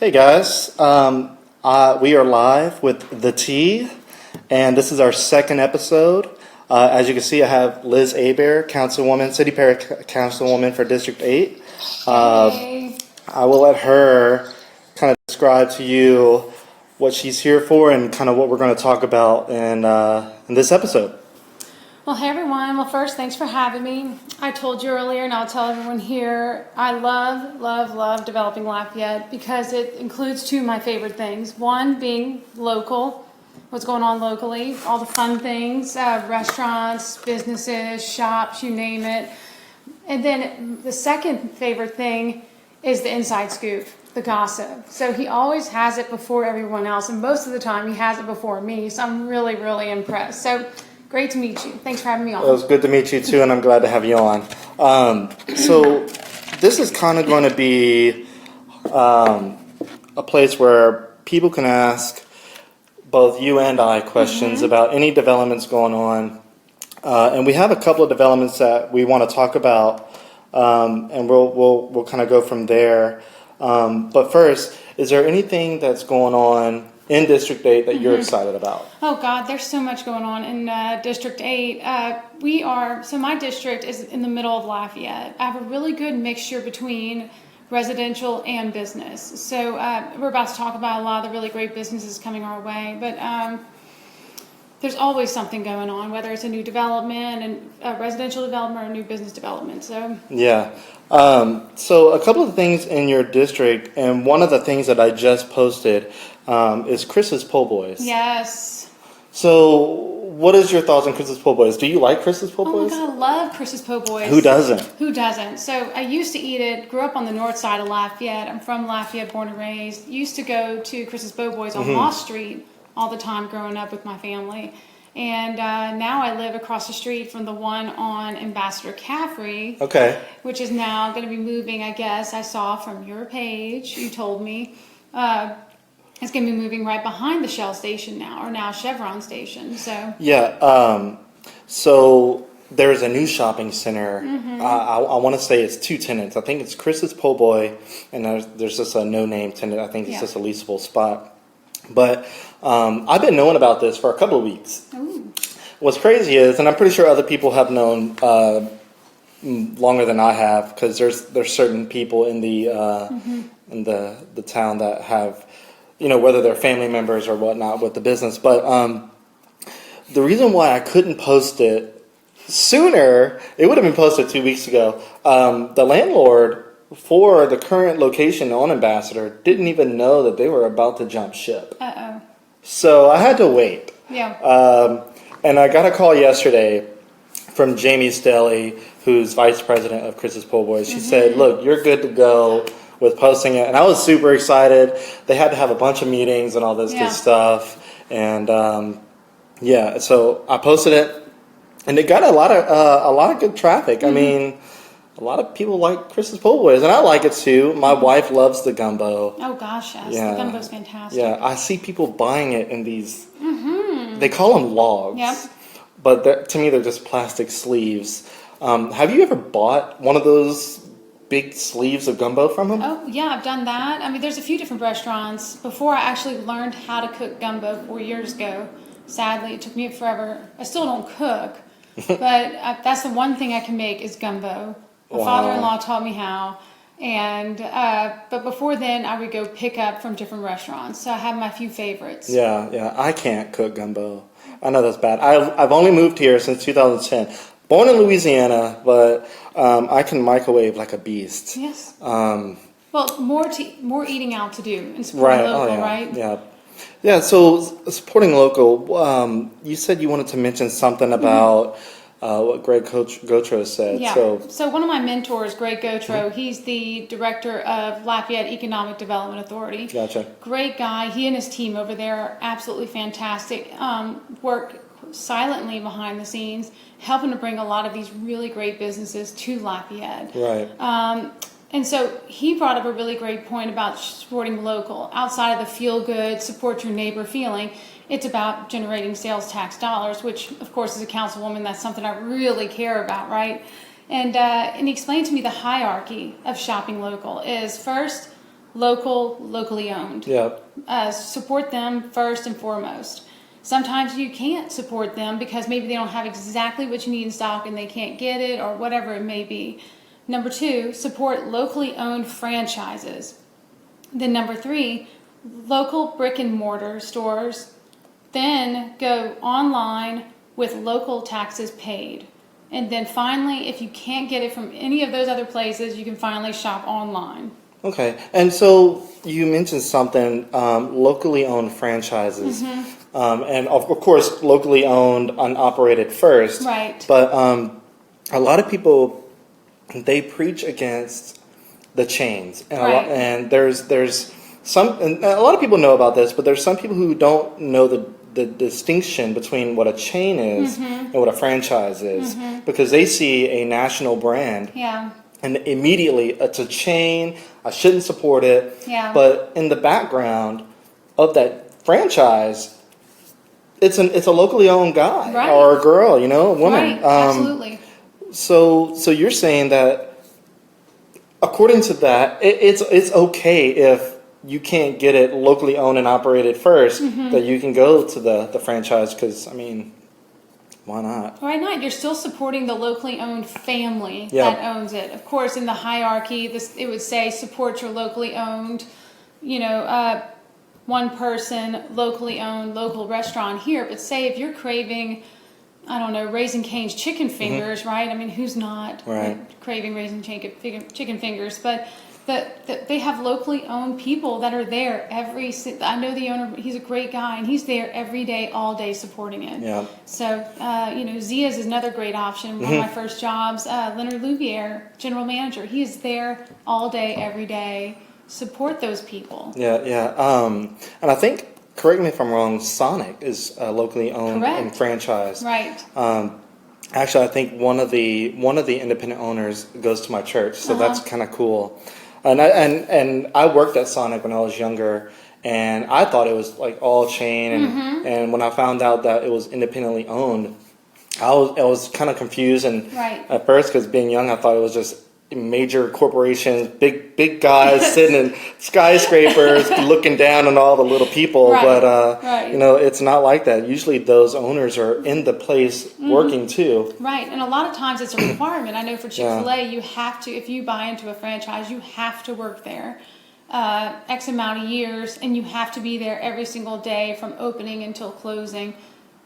Hey guys, we are live with The Tea, and this is our second episode. As you can see, I have Liz Hebert, Councilwoman, City-Parish Councilwoman for District 8. Hey. I will let her kind of describe to you what she's here for and kind of what we're going to talk about in this episode. Well, hey everyone. Well, first, thanks for having me. I told you earlier, and I'll tell everyone here, I love Developing Lafayette because it includes two of my favorite things. One being local, what's going on locally, all the fun things, restaurants, businesses, shops, you name it. And then the second favorite thing is the inside scoop, the gossip. So he always has it before everyone else, and most of the time he has it before me, so I'm really impressed. So great to meet you. Thanks for having me on. It was good to meet you too, and I'm glad to have you on. So this is kind of going to be a place where people can ask both you and I questions about any developments going on. And we have a couple of developments that we want to talk about, and we'll kind of go from there. But first, is there anything that's going on in District 8 that you're excited about? Oh God, there's so much going on in District 8. So my district is in the middle of Lafayette. I have a really good mixture between residential and business. So we're about to talk about a lot of the really great businesses coming our way, but there's always something going on, whether it's a new development, and a residential development, or a new business development. So yeah. So a couple of things in your district, and one of the things that I just posted is Chris's Po' Boys. yes. So what is your thoughts on Chris's Po' Boys? Do you like Chris's Po' Oh my Boys? God, I love Chris's Po' Boys. Who doesn't? Who doesn't? So I used to eat it, grew up on the north side of Lafayette. I'm from Lafayette, born and raised. Used to go to Chris's Po' Boys on Moss Street all the time growing up with my family. And now I live across the street from the one on Ambassador Caffrey. Okay. Which is now going to be moving, I guess. I saw from your page, you told me. It's going to be moving right behind the Shell station now, or now Chevron station. So Yeah. So there's a new shopping center. I want to say it's two tenants. I think it's Chris's Po' Boy, and there's just a no-name tenant. I think it's just a leasable spot. But I've been knowing about this for a couple of weeks. Ooh. What's crazy is, and I'm pretty sure other people have known longer than I have, because there's certain people in the town that have, whether they're family members or whatnot with the business. But the reason why I couldn't post it sooner, it would have been posted 2 weeks ago. The landlord for the current location on Ambassador didn't even know that they were about to jump ship. Uh-oh. So I had to wait. Yeah. And I got a call yesterday from Jamie Staley, who's vice president of Chris's Po' Boys. She said, look, you're good to go with posting it. And I was super excited. They had to have a bunch of meetings and all this good stuff. And so I posted it, and it got a lot of good traffic. I mean, a lot of people like Chris's Po' Boys, and I like it too. My wife loves the gumbo. Oh gosh, yes. Yeah. The gumbo's fantastic. Yeah, I see people buying it in these, they call them logs. Yep. But to me, they're just plastic sleeves. Have you ever bought one of those big sleeves of gumbo from them? Oh, yeah, I've done that. I mean, there's a few different restaurants. Before I actually learned how to cook gumbo 4 years ago, sadly, it took me forever. I still don't cook, but that's the one thing I can make is gumbo. My father-in-law taught me how. And but before then, I would go pick up from different restaurants. So I have my few favorites. Yeah. I can't cook gumbo. I know that's bad. I've only moved here since 2010. Born in Louisiana, but I can microwave like a beast. Yes. Well, more eating out to do and supporting Right. local, Oh, yeah. right? Yeah. Yeah. So supporting local. You said you wanted to mention something about what Greg Gautreaux said. Yeah. So one of my mentors, Greg Gautreaux, he's the director of Lafayette Economic Development Authority. Gotcha. Great guy. He and his team over there are absolutely fantastic. Work silently behind the scenes, helping to bring a lot of these really great businesses to Lafayette. Right. And so he brought up a really great point about supporting local. Outside of the feel-good, support your neighbor feeling, it's about generating sales tax dollars, which, of course, as a councilwoman, that's something I really care about, right? And he explained to me the hierarchy of shopping local is first, locally owned. Yeah. Support them first and foremost. Sometimes you can't support them because maybe they don't have exactly what you need in stock and they can't get it or whatever it may be. Number 2, support locally owned franchises. Then number 3, local brick and mortar stores. Then go online with local taxes paid. And then finally, if you can't get it from any of those other places, you can finally shop online. Okay. And so you mentioned something, locally owned franchises. And of course, locally owned, unoperated first. Right. But a lot of people, they preach against the chains. And, Right. and there's some, and a lot of people know about this, but there's some people who don't know the distinction between what a chain is and what a franchise is, because they see a national brand and immediately it's a chain, I shouldn't support it. Yeah. But in the background of that franchise, it's a locally owned guy Right. or a girl, a woman. Right, absolutely. So you're saying that according to that, it's okay if you can't get it locally owned and operated first, that you can go to the franchise, because, why not? Why not? You're still supporting the locally owned family that owns it. Of course, in the hierarchy, it would say support your locally owned, one person, locally owned, local restaurant here. But say if you're craving, I don't know, Raising Cane's chicken fingers, right? Who's not craving Raising chicken fingers? But they have locally owned people that are there I know the owner, he's a great guy, and he's there every day, all day supporting it. Yeah. So, Zia's is another great option. One of my first jobs, Leonard Louvier, general manager, he is there all day, every day. Support those people. Yeah. And I think, correct me if I'm wrong, Sonic is locally owned and franchised. Right. Actually, I think one of the independent owners goes to my church, so that's kind of cool. And I worked at Sonic when I was younger, and I thought it was like all chain, and when I found out that it was independently owned, I was kind of confused, and at first, because being young, I thought it was just major corporations, big guys sitting in skyscrapers looking down on all the little people, but it's not like that. Usually those owners are in the place working too. Right, and a lot of times it's a requirement. I know for Chick-fil-A, you have to, if you buy into a franchise, you have to work there X amount of years, and you have to be there every single day from opening until closing.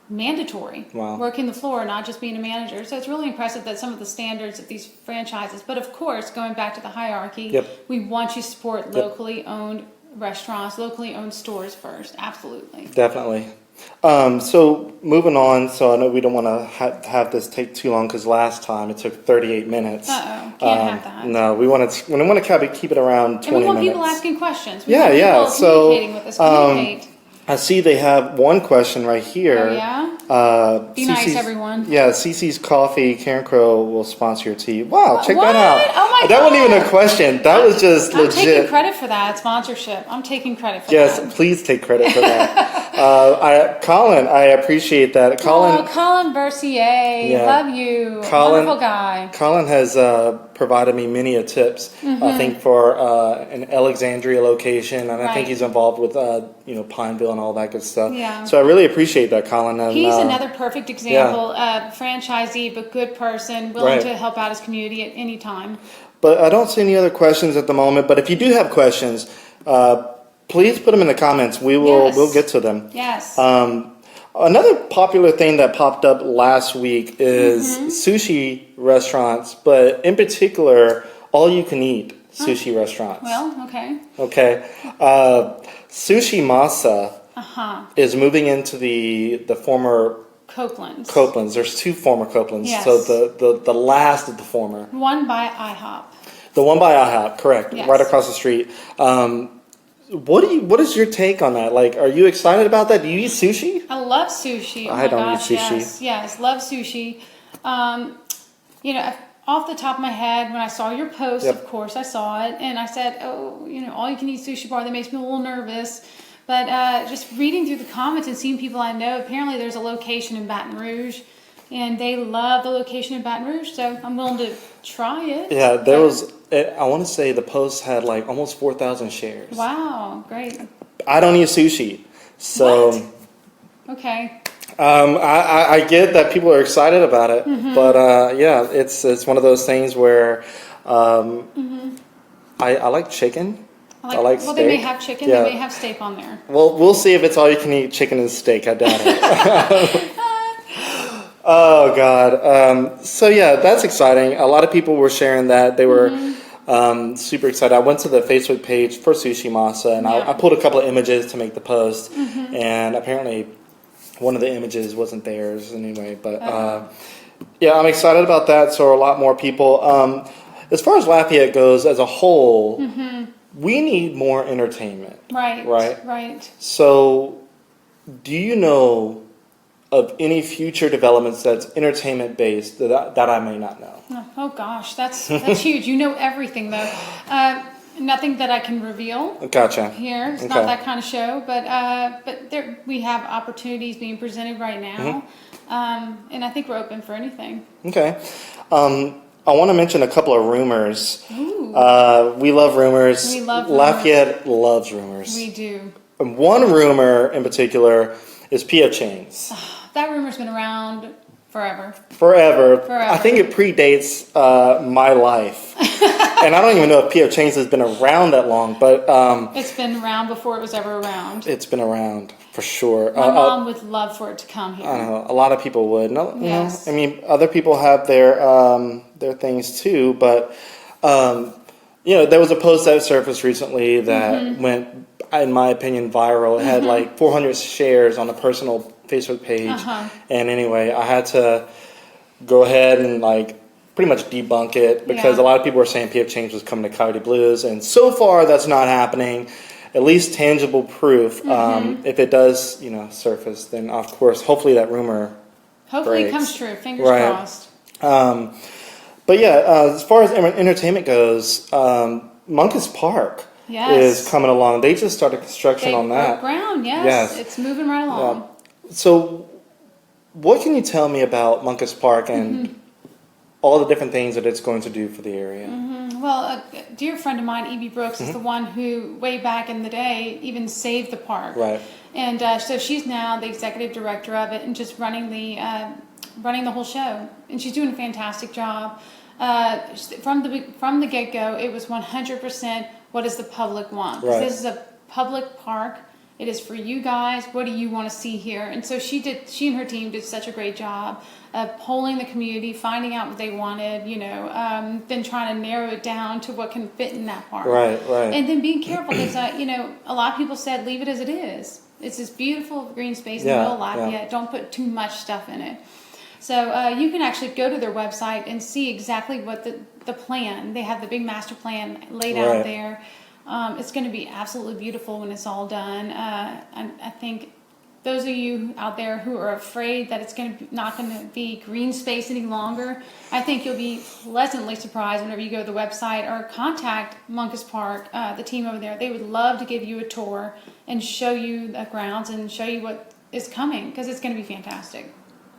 Mandatory. Wow. Working the floor, not just being a manager. So it's really impressive that some of the standards of these franchises, but of course, going back to the hierarchy, we want you to support locally owned restaurants, locally owned stores first. Absolutely. Definitely. So moving on, so I know we don't want to have this take too long, because last time it took 38 minutes. Can't have that. No, we want to keep it around 20 minutes. And we want people asking questions. We want people communicating with us. Communicate. I see they have one question right here. Oh, yeah? Be nice, everyone. Yeah, Cece's Coffee, Karen Crow will sponsor your tea. Wow, check that out. Oh my God. That wasn't even a question. That was just legit. I'm taking credit for that sponsorship. I'm taking credit for that. Yes, please take credit for that. Colin, I appreciate that. Colin Bercier, love you. Wonderful guy. Colin has provided me many tips. I think for an Alexandria location, and I think he's involved with Pineville and all that good stuff. Yeah. So I really appreciate that, Colin. And, he's another perfect example of franchisee, but good person, willing to help out his community at any time. But I don't see any other questions at the moment. But if you do have questions, please put them in the comments. We'll get to them. Yes. Another popular thing that popped up last week is sushi restaurants, but in particular, all-you-can-eat sushi restaurants. Well, okay. Okay. SushiMasa is moving into the former Copeland's. There's two former Copeland's. Yes. So the last of the former. One by IHOP. The one by IHOP, correct. Yes. Right across the street. What is your take on that? Like, are you excited about that? Do you eat sushi? I love sushi. I don't eat sushi. Yes, love sushi. Off the top of my head, when I saw your post, of course I saw it, and I said, all you can eat sushi bar, that makes me a little nervous. But just reading through the comments and seeing people I know, apparently there's a location in Baton Rouge and they love the location in Baton Rouge, so I'm willing to try it. Yeah, there was, I want to say the post had like almost 4,000 shares. Wow, great. I don't eat sushi, so What? Okay. I get that people are excited about it, but yeah, it's one of those things where I like chicken. I like well, steak. they may have chicken, Yeah. they may have steak on there. Well, we'll see if it's all you can eat chicken and steak. I doubt it. Oh God. So yeah, that's exciting. A lot of people were sharing that. They were super excited. I went to the Facebook page for SushiMasa, and I pulled a couple of images to make the post, and apparently one of the images wasn't theirs anyway. But yeah, I'm excited about that. So a lot more people. As far as Lafayette goes as a whole, we need more entertainment. Right. So, do you know of any future developments that's entertainment based that I may not know? Oh gosh, that's huge. You know everything though. Nothing that I can reveal. Gotcha. Here, it's not that kind of show, but there we have opportunities being presented right now, and I think we're open for anything. Okay. I want to mention a couple of rumors. Ooh. We love rumors. We love Lafayette loves rumors. We do. And one rumor in particular is P.F. Chang's. That rumor's been around forever. Forever. I think it predates my life. And I don't even know if P.F. Chang's has been around that long, but it's been around before it was ever around. It's been around for sure. My mom would love for it to come here. I know a lot of people would. No, yes. I mean, other people have their things too, but there was a post that surfaced recently that went, in my opinion, viral. It had like 400 shares on a personal Facebook page, and anyway, I had to go ahead and like pretty much debunk it because a lot of people were saying P.F. Chang's was coming to Coyote Blues, and so far that's not happening. At least tangible proof. If it does, surface, then of course, hopefully that rumor breaks. It comes true. Fingers crossed. But yeah, as far as entertainment goes, Munkus Park is coming along. They just started construction on that. Ground, yes. It's moving right along. Yeah. So, what can you tell me about Munkus Park and all the different things that it's going to do for the area? Well, a dear friend of mine, E.B. Brooks, is the one who, way back in the day, even saved the park. Right. And so she's now the executive director of it and just running the whole show. And she's doing a fantastic job. From the get-go, it was 100% what does the public want. Right. This is a public park. It is for you guys. What do you want to see here? And so she and her team did such a great job of polling the community, finding out what they wanted, then trying to narrow it down to what can fit in that park. Right. And then being careful because, a lot of people said leave it as it is. It's this beautiful green space in the middle of Lafayette. Don't put too much stuff in it. So you can actually go to their website and see exactly what the plan. They have the big master plan laid out there. It's going to be absolutely beautiful when it's all done. I think those of you out there who are afraid that it's not going to be green space any longer, I think you'll be pleasantly surprised whenever you go to the website or contact Munkus Park, the team over there. They would love to give you a tour and show you the grounds and show you what is coming because it's going to be fantastic.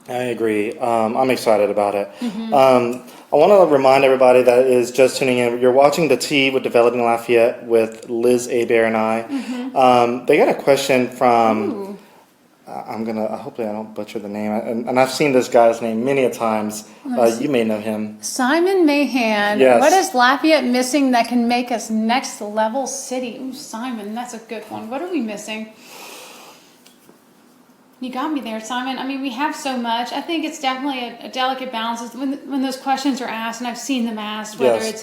I agree. I'm excited about it. I want to remind everybody that is just tuning in. You're watching The Tea with Developing Lafayette with Liz Hebert and I. They got a question from, hopefully I don't butcher the name, and I've seen this guy's name many a times. You may know him. Simon Mahan. Yes. What is Lafayette missing that can make us next level city? Ooh, Simon, that's a good one. What are we missing? You got me there, Simon. I mean, we have so much. I think it's definitely a delicate balance when those questions are asked, and I've seen them asked, whether it's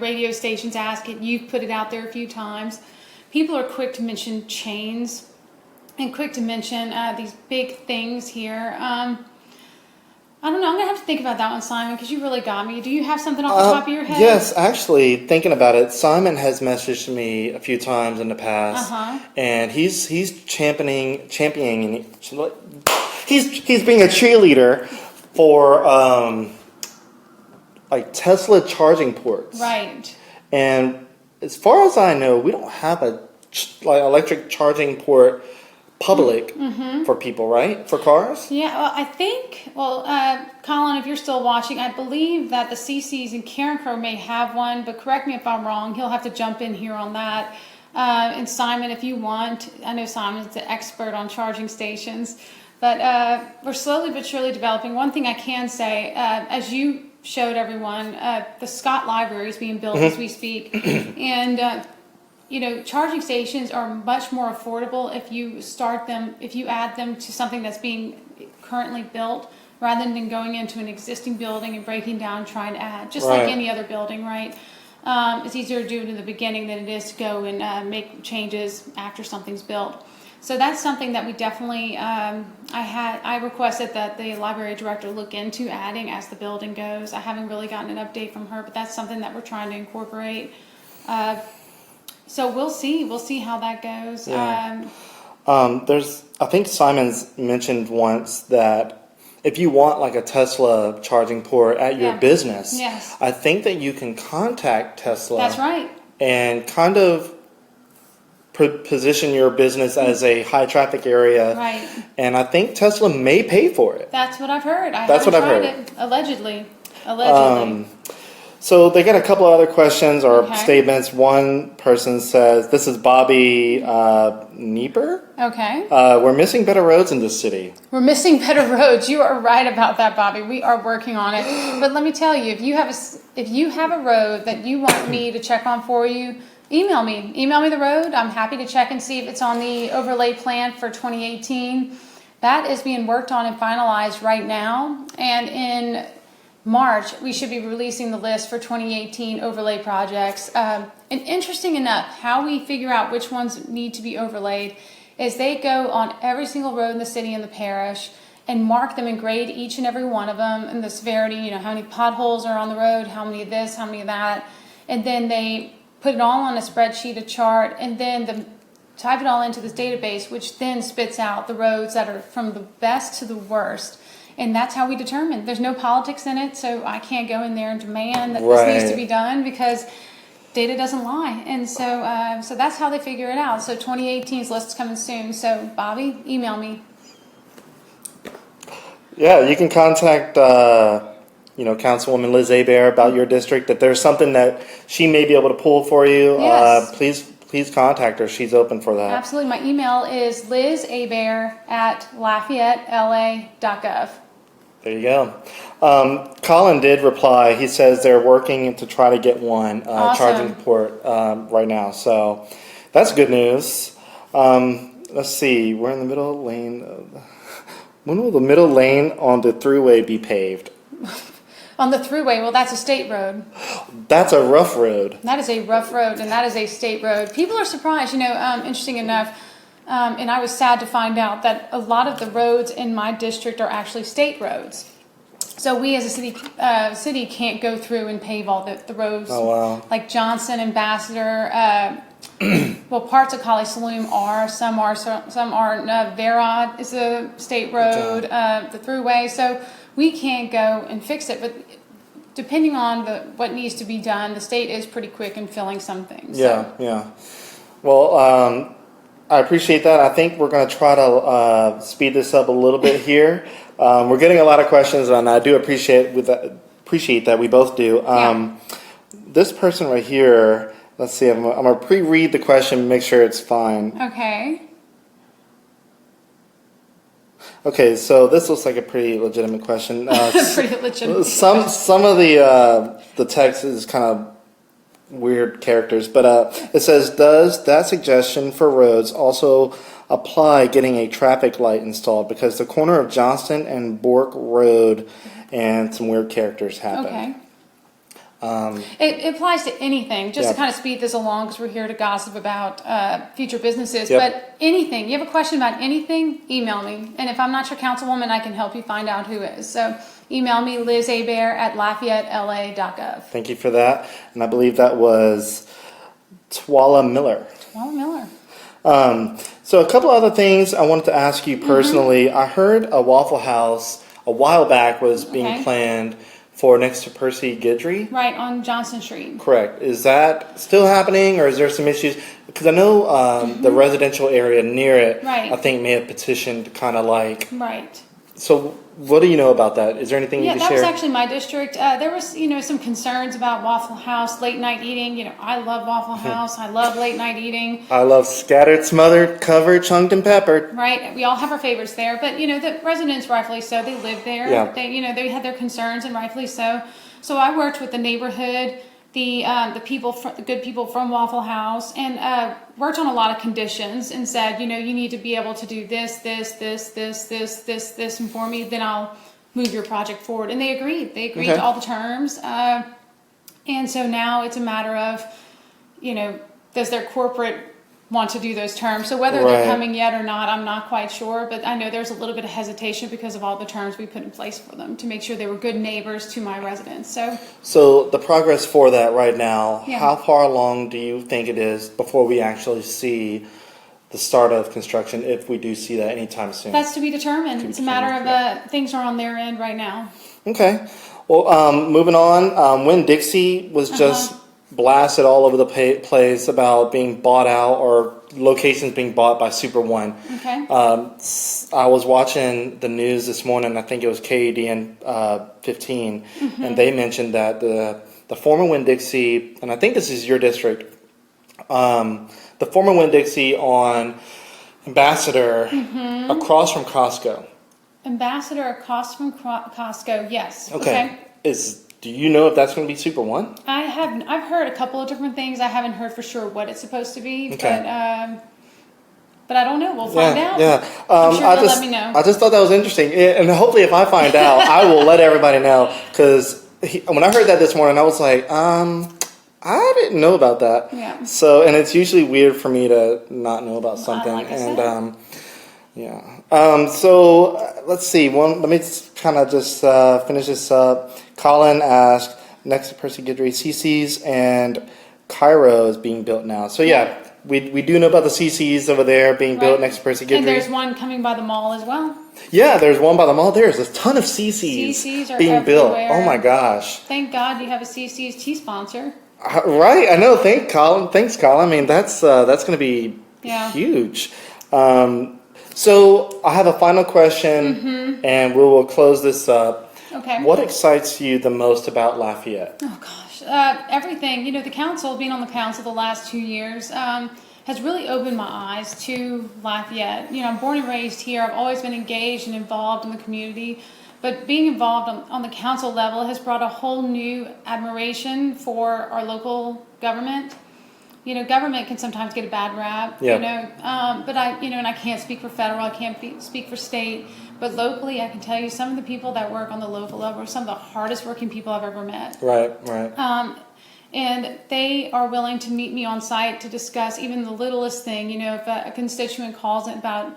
radio stations ask it, you've put it out there a few times. People are quick to mention chains and quick to mention these big things here. I don't know. I'm going to have to think about that one, Simon, because you really got me. Do you have something off the top of your head? Yes, actually, thinking about it, Simon has messaged me a few times in the past, and he's championing. He's being a cheerleader for like Tesla charging ports. Right. And as far as I know, we don't have a electric charging port public for people, right? For cars? Yeah, well, I think, Colin, if you're still watching, I believe that the CC's in Carencro may have one, but correct me if I'm wrong. He'll have to jump in here on that. And Simon, if you want, I know Simon's the expert on charging stations, but we're slowly but surely developing. One thing I can say, as you showed everyone, the Scott Library is being built as we speak, and charging stations are much more affordable if you add them to something that's being currently built, rather than going into an existing building and breaking down, trying to add, just like any other building, right? It's easier to do it in the beginning than it is to go and make changes after something's built. So that's something that we definitely, I requested that the library director look into adding as the building goes. I haven't really gotten an update from her, but that's something that we're trying to incorporate. So we'll see how that goes. Yeah. I think Simon's mentioned once that if you want like a Tesla charging port at your business, yes, I think that you can contact Tesla. That's right. And kind of position your business as a high traffic area. Right. And I think Tesla may pay for it. That's what I've heard. That's what I've heard. It. Allegedly. So they got a couple of other questions or statements. One person says, this is Bobby Nieper. Okay. We're missing better roads in this city. We're missing better roads. You are right about that, Bobby. We are working on it. But let me tell you, if you have a road that you want me to check on for you, email me. Email me the road. I'm happy to check and see if it's on the overlay plan for 2018. That is being worked on and finalized right now. And in March, we should be releasing the list for 2018 overlay projects. And interesting enough, how we figure out which ones need to be overlaid is they go on every single road in the city and the parish and mark them and grade each and every one of them and the severity, how many potholes are on the road, how many of this, how many of that. And then they put it all on a spreadsheet, a chart, and then type it all into this database, which then spits out the roads that are from the best to the worst. And that's how we determine. There's no politics in it, so I can't go in there and demand that this needs to be done because data doesn't lie. And so that's how they figure it out. So 2018's list is coming soon. So Bobby, email me. Yeah, you can contact Councilwoman Liz Hebert about your district. If there's something that she may be able to pull for you, please contact her. She's open for that. Absolutely. My email is lizhebert@lafayettela.gov. There you go. Colin did reply. He says they're working to try to get one charging port right now. So that's good news. Let's see. We're in the middle lane. When will the middle lane on the thruway be paved? On the thruway, well, that's a state road. That's a rough road. That is a rough road, and that is a state road. People are surprised, interesting enough, and I was sad to find out that a lot of the roads in my district are actually state roads. So we as a city can't go through and pave all the roads. Oh, wow. Like Johnson, Ambassador, parts of College Saloon are, some aren't. Verod is a state road, the thruway. So we can't go and fix it, but depending on what needs to be done, the state is pretty quick in filling some things. Yeah. Well, I appreciate that. I think we're going to try to speed this up a little bit here. We're getting a lot of questions, and I do appreciate that. We both do. This person right here, let's see. I'm going to pre-read the question, make sure it's fine. Okay, so this looks like a pretty legitimate question. Pretty legitimate. Some of the text is kind of weird characters, but it says, does that suggestion for roads also apply getting a traffic light installed? Because the corner of Johnston and Bork Road and some weird characters happen. Okay. It applies to anything, just to kind of speed this along because we're here to gossip about future businesses. But anything, you have a question about anything, email me. And if I'm not your councilwoman, I can help you find out who is. So email me, lizhebert@lafayettela.gov. Thank you for that. And I believe that was Twala Miller. So a couple other things I wanted to ask you personally. I heard a Waffle House a while back was being planned for next to Percy Guidry. Right, on Johnson Street. Correct. Is that still happening, or is there some issues? Because I know the residential area near it, Right. I think, may have petitioned kind of like. Right. So what do you know about that? Is there anything you Yeah, can that share? was actually my district. There was, some concerns about Waffle House, late night eating. I love Waffle House. I love late night eating. I love scattered, smothered, covered, chunked, and peppered. Right. We all have our favorites there, but the residents, rightfully so, they live there. Yeah. They had their concerns, and rightfully so. So I worked with the neighborhood, the good people from Waffle House, and worked on a lot of conditions and said, you need to be able to do this, and for me, then I'll move your project forward. And they agreed. They agreed Okay. to all the terms. And so now it's a matter of, does their corporate want to do those terms? So whether they're Right. coming yet or not, I'm not quite sure. But I know there's a little bit of hesitation because of all the terms we put in place for them to make sure they were good neighbors to my residents. So the progress for that right now, Yeah. how far along do you think it is before we actually see the start of construction, if we do see that anytime soon? That's to be determined. It's a matter of Yeah. things are on their end right now. Okay. Well, moving on, when Dixie was just blasted all over the place about being bought out or locations being bought by Super One. Okay. I was watching the news this morning. I think it was KADN 15, and they mentioned that the former Winn-Dixie, and I think this is your district, the former Winn-Dixie on Ambassador across from Costco. Ambassador across from Costco, yes. Okay. Do you know if that's going to be Super One? I've heard a couple of different things. I haven't heard for sure what it's supposed to be, Okay. but I don't know. We'll find out. Yeah. I'm sure they'll let me know. I just thought that was interesting, and hopefully, if I find out, I will let everybody know. Because when I heard that this morning, I was like, I didn't know about that. Yeah. So, and it's usually weird for me to not know about something, like I and said. yeah. So let's see. Let me kind of just finish this up. Colin asked, next to Percy Guidry, CC's and Cairo is being built now. So yeah, we do know about the CC's over there being built next to Percy Guidry. And there's one coming by the mall as well. Yeah, there's one by the mall. There's a ton of CC's CC's are being built. everywhere. Oh my gosh. Thank God you have a CC's tea sponsor. Right, I know. Thanks, Colin. I mean, that's going to be huge. So I have a final question, and we will close this up. Okay. What excites you the most about Lafayette? Oh gosh, everything. The council, being on the council the last 2 years, has really opened my eyes to Lafayette. I'm born and raised here. I've always been engaged and involved in the community. But being involved on the council level has brought a whole new admiration for our local government. Government can sometimes get a bad rap. Yeah. But and I can't speak for federal. I can't speak for state. But locally, I can tell you some of the people that work on the local level are some of the hardest working people I've ever met. Right. And they are willing to meet me on site to discuss even the littlest thing. If a constituent calls about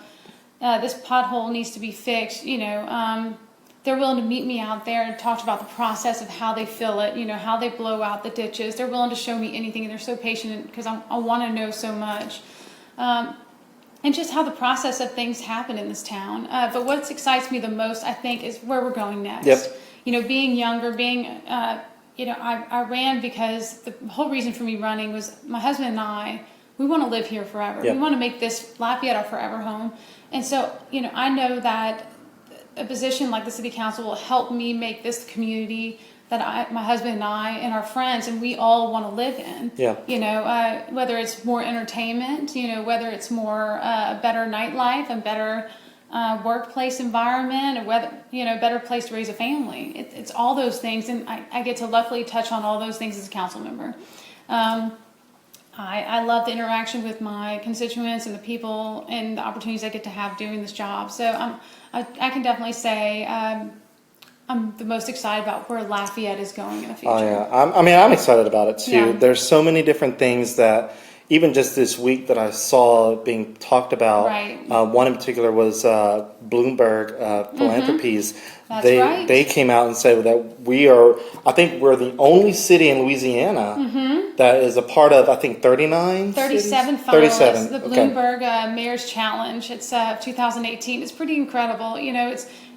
this pothole needs to be fixed, they're willing to meet me out there and talk about the process of how they fill it, how they blow out the ditches. They're willing to show me anything, and they're so patient because I want to know so much. And just how the process of things happen in this town. But what excites me the most, I think, is where we're going next. Yep. Being younger, I ran because the whole reason for me running was my husband and I, we want to live here forever. Yep. We want to make this Lafayette our forever home. And so, I know that a position like the city council will help me make this the community that my husband and I and our friends and we all want to live in. Yeah. Whether it's more entertainment, whether it's more a better nightlife and better workplace environment, or whether better place to raise a family. It's all those things, and I get to luckily touch on all those things as a council member. I love the interaction with my constituents and the people and the opportunities I get to have doing this job. So I can definitely say I'm the most excited about where Lafayette is going in the future. Oh yeah, I'm excited about it too. Yeah. There's so many different things that even just this week that I saw being talked about. Right. One in particular was Bloomberg Philanthropies. That's they right. they came out and said that I think we're the only city in Louisiana that is a part of 37 37 cities? finalists. 37. The Okay. Bloomberg Mayor's Challenge. It's 2018. It's pretty incredible.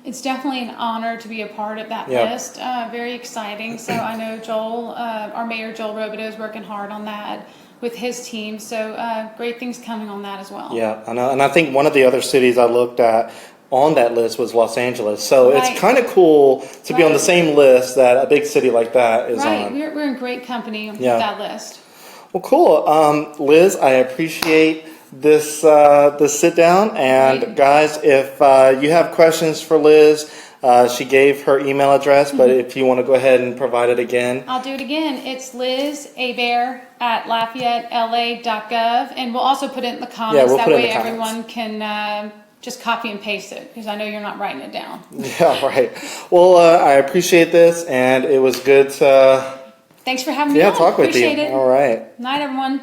It's definitely an honor to be a part of that Yeah. list. Very exciting. So I know Joel, our mayor Joel Robideau, is working hard on that with his team. So great things coming on that as well. Yeah, I know. And I think one of the other cities I looked at on that list was Los Angeles. So Right. it's kind of cool to be on the Right. same list that a big city like that is Right, on. we're in great company with Yeah. that list. Well, cool. Liz, I appreciate this sit down. And Great. guys, if you have questions for Liz, she gave her email address, but if you want to go ahead and provide it again. I'll do it again. It's Liz Hebert at LafayetteLA.gov, and we'll also put it in the comments. we'll That put it in way the comments. everyone can just copy and paste it, because I know you're not writing it down. Yeah, right. Well, I appreciate this, and it was good to Thanks for having me on. talk with you. Appreciate it. All right. Night, everyone.